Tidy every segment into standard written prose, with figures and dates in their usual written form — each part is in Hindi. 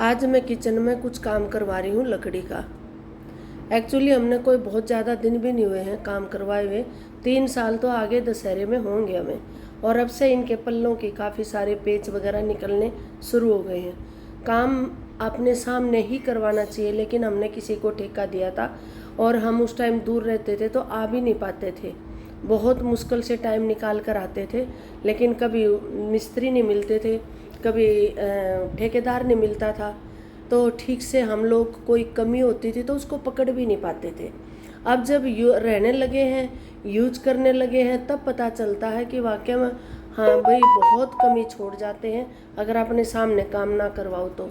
आज मैं किचन में कुछ काम करवा रही हूँ लकड़ी का। एक्चुअली हमने कोई बहुत ज़्यादा दिन भी नहीं हुए हैं काम करवाए हुए। 3 साल तो आगे दशहरे में होंगे हमें। और अब से इनके पल्लों की काफ़ी सारे पेच वगैरह निकलने शुरू हो गए हैं। काम अपने सामने ही करवाना चाहिए, लेकिन हमने किसी को ठेका दिया था और हम उस टाइम दूर रहते थे तो आ भी नहीं पाते थे। बहुत मुश्किल से टाइम निकाल कर आते थे, लेकिन कभी मिस्त्री नहीं मिलते थे, कभी ठेकेदार नहीं मिलता था, तो ठीक से हम लोग कोई कमी होती थी तो उसको पकड़ भी नहीं पाते थे। अब जब रहने लगे हैं, यूज करने लगे हैं, तब पता चलता है कि वाकई में हाँ भाई बहुत कमी छोड़ जाते हैं अगर अपने सामने काम ना करवाओ तो।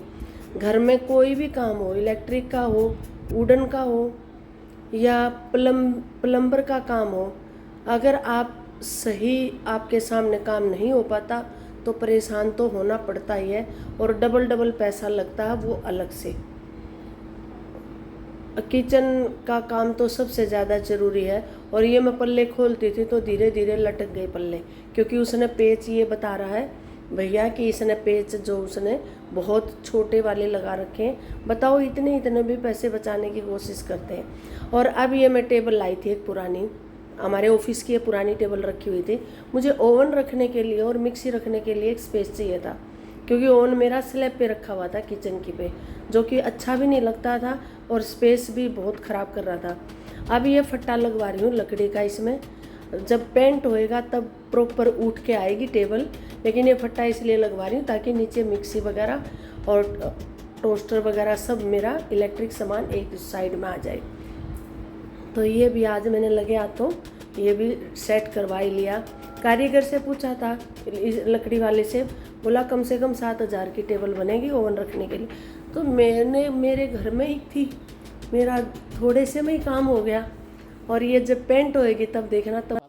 घर में कोई भी काम हो, इलेक्ट्रिक का हो, वुडन का हो या प्लम्बर का काम हो, अगर आप सही आपके सामने काम नहीं हो पाता तो परेशान तो होना पड़ता ही है, और डबल डबल पैसा लगता है वो अलग से। किचन का काम तो सबसे ज़्यादा ज़रूरी है। और ये मैं पल्ले खोलती थी तो धीरे धीरे लटक गए पल्ले, क्योंकि उसने पेच ये बता रहा है भैया कि इसने पेच जो उसने बहुत छोटे वाले लगा रखे हैं। बताओ, इतने इतने भी पैसे बचाने की कोशिश करते हैं। और अब ये मैं टेबल लाई थी एक पुरानी, हमारे ऑफिस की पुरानी टेबल रखी हुई थी। मुझे ओवन रखने के लिए और मिक्सी रखने के लिए एक स्पेस चाहिए था, क्योंकि ओवन मेरा स्लैब पे रखा हुआ था किचन की पे, जो कि अच्छा भी नहीं लगता था और स्पेस भी बहुत ख़राब कर रहा था। अब ये फट्टा लगवा रही हूँ लकड़ी का। इसमें जब पेंट होएगा तब प्रॉपर उठ के आएगी टेबल, लेकिन ये फट्टा इसलिए लगवा रही हूँ ताकि नीचे मिक्सी वगैरह और टोस्टर वगैरह सब मेरा इलेक्ट्रिक सामान एक साइड में आ जाए। तो ये भी आज मैंने लगे हाथों ये भी सेट करवा ही लिया। कारीगर से पूछा था, लकड़ी वाले से, बोला कम से कम 7,000 की टेबल बनेगी ओवन रखने के लिए। तो मेरे घर में ही थी, मेरा थोड़े से में ही काम हो गया। और ये जब पेंट होएगी तब देखना, तब